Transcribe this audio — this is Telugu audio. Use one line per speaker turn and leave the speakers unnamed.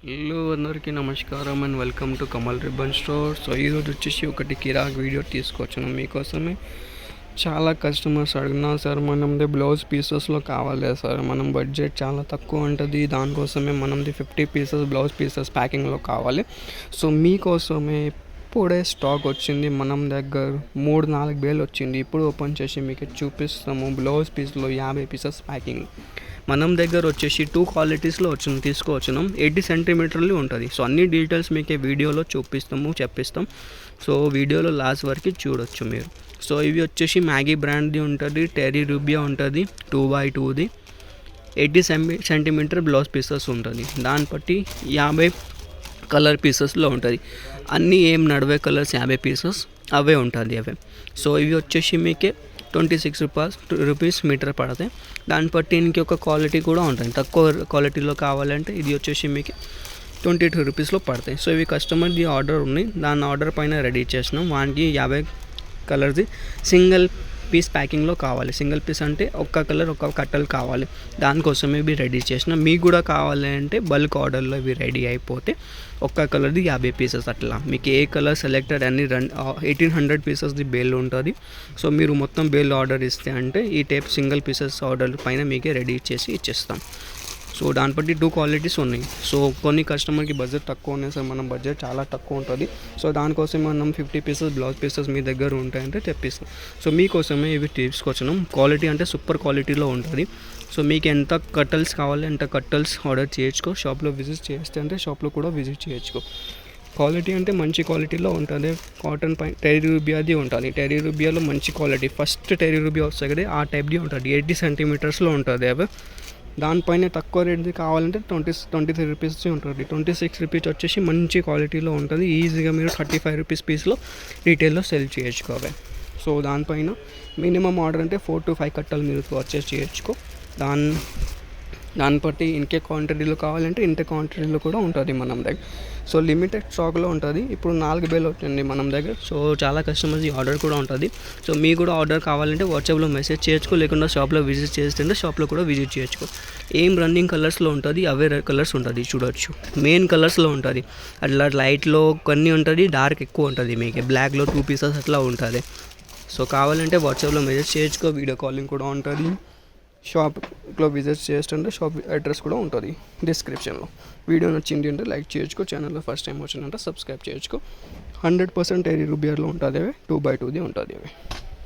హలో అందరికీ నమస్కారం and welcome to Kamal ribbon store. So ఈరోజు వచ్చేసి ఒకటి కిరాక్ వీడియో తీసుకొచ్చాను మీకోసమే. చాలా కస్టమర్స్ అడిగినా సార్ మనది బ్లౌజ్ పీసెస్లో కావాలి సార్, మనం బడ్జెట్ చాలా తక్కువ ఉంటుంది, దానికోసమే మనది 50 పీసెస్ బ్లౌజ్ పీసెస్ ప్యాకింగ్లో కావాలి. సో మీకోసమే ఇప్పుడే స్టాక్ వచ్చింది మనం దగ్గర 3-4 వేలు వచ్చింది. ఇప్పుడు ఓపెన్ చేసి మీకు చూపిస్తాము. బ్లౌజ్ పీస్లో 50 పీసెస్ ప్యాకింగ్ మనం దగ్గర వచ్చేసి 2 క్వాలిటీస్లో తీసుకువచ్చినాం. 80 సెంటీమీటర్లు ఉంటుంది. సో అన్ని డీటెయిల్స్ మీకు వీడియోలో చెప్పిస్తాం. సో వీడియోలో లాస్ట్ వరకు చూడొచ్చు మీరు. సో ఇవి వచ్చేసి మ్యాగీ బ్రాండ్ది ఉంటుంది, టెర్రీ రూబియా ఉంటుంది, 2x2ది 80 సెంటీమీటర్ బ్లౌజ్ పీసెస్ ఉంటుంది. దాన్ని బట్టి 50 కలర్ పీసెస్లో ఉంటుంది. అన్నీ ఏం నడివే కలర్స్ 50 పీసెస్ అవే ఉంటుంది అవే. సో ఇవి వచ్చేసి మీకే 26 రూపీస్ మీటర్ పడతాయి. దాన్ని బట్టి ఇంకొక క్వాలిటీ కూడా ఉంటుంది. తక్కువ క్వాలిటీలో కావాలంటే ఇది వచ్చేసి మీకు 22 రూపీస్లో పడతాయి. సో ఇవి కస్టమర్ది ఆర్డర్ ఉంది, దాని ఆర్డర్ పైన రెడీ చేసినాం. వానికి 50 కలర్ది సింగిల్ పీస్ ప్యాకింగ్లో కావాలి. సింగిల్ పీస్ అంటే ఒక్క కలర్ ఒక కట్టలు కావాలి, దానికోసమే ఇవి రెడీ చేసినాం. మీకు కూడా కావాలి అంటే బల్క్ ఆర్డర్లో ఇవి రెడీ అయిపోతే ఒక్క కలర్ది 50 పీసెస్ అట్లా. మీకు ఏ కలర్ సెలెక్టెడ్ అన్ని 1800 పీసెస్ది బేల్ ఉంటుంది. సో మీరు మొత్తం బేల్ ఆర్డర్ ఇస్తే అంటే ఈ టైప్ సింగిల్ పీసెస్ ఆర్డర్ పైన మీకే రెడీ చేసి ఇచ్చేస్తాం. సో దాన్ని బట్టి 2 క్వాలిటీస్ ఉన్నాయి. సో కొన్ని కస్టమర్కి బడ్జెట్ తక్కువ ఉన్నాయి సార్, మనం బడ్జెట్ చాలా తక్కువ ఉంటుంది, సో దానికోసం మనం 50 పీసెస్ బ్లౌజ్ పీసెస్ మీ దగ్గర ఉంటాయంటే తెప్పిస్తాం. సో మీకోసమే ఇవి తీసుకొచ్చినాం. క్వాలిటీ అంటే సూపర్ క్వాలిటీలో ఉంటుంది. సో మీకు ఎంత కట్టల్స్ కావాలి ఎంత కట్టల్స్ ఆర్డర్ చేయొచ్చుకో. షాప్లో విజిట్ చేస్తే అంటే షాప్లో కూడా విజిట్ చేయొచ్చుకో. క్వాలిటీ అంటే మంచి క్వాలిటీలో ఉంటుంది. కాటన్ పైన టెర్రీ రూబియాది ఉంటుంది. టెర్రీ రూబియాలో మంచి క్వాలిటీ, ఫస్ట్ టెర్రీ రూబియా వస్తుంది కదా ఆ టైప్ది ఉంటుంది. 80 సెంటీమీటర్స్లో ఉంటుంది అవి. దానిపైన తక్కువ రేట్ది కావాలంటే 23 రూపీస్ ఉంటుంది. 26 రూపీస్ వచ్చేసి మంచి క్వాలిటీలో ఉంటుంది. ఈజీగా మీరు 35 రూపీస్ పీస్లో రీటైల్లో సెల్ చేయొచ్చుకోవాలి. సో దానిపైన మినిమం ఆర్డర్ అంటే 4 to 5 కట్టలు మీరు పర్చేస్ చేయొచ్చుకో. దాన్ని బట్టి ఇంకే క్వాంటిటీలో కావాలంటే ఇంత క్వాంటిటీలో కూడా ఉంటుంది మనం దగ్గర. సో లిమిటెడ్ స్టాక్లో ఉంటుంది. ఇప్పుడు 4 వేలు వచ్చింది మనం దగ్గర. సో చాలా కస్టమర్స్ ఈ ఆర్డర్ కూడా ఉంటుంది. సో మీకు కూడా ఆర్డర్ కావాలంటే వాట్సాప్లో మెసేజ్ చేయొచ్చుకో, లేకుండా షాప్లో విజిట్ చేస్తుంటే షాప్లో కూడా విజిట్ చేయొచ్చుకో. ఏం రన్నింగ్ కలర్స్లో ఉంటుంది అవే కలర్స్ ఉంటుంది చూడొచ్చు. మెయిన్ కలర్స్లో ఉంటుంది, అట్లా లైట్లో కొన్ని ఉంటుంది, డార్క్ ఎక్కువ ఉంటుంది. మీకు బ్లాక్లో 2 పీసెస్ అట్లా ఉంటుంది. సో కావాలంటే వాట్సాప్లో మెసేజ్ చేయొచ్చుకో. వీడియో కాలింగ్ కూడా ఉంటుంది. షాప్లో విజిట్ చేస్తుంటే షాప్ అడ్రస్ కూడా ఉంటుంది డిస్క్రిప్షన్లో. వీడియో నచ్చింది అంటే లైక్ చేయొచ్చుకో. ఛానల్లో ఫస్ట్ టైం వచ్చిందంటే సబ్స్క్రైబ్ చేయొచ్చుకో. 100% టెర్రీ రూబియాలో ఉంటుంది అవి, 2x2ది ఉంటుంది అవి.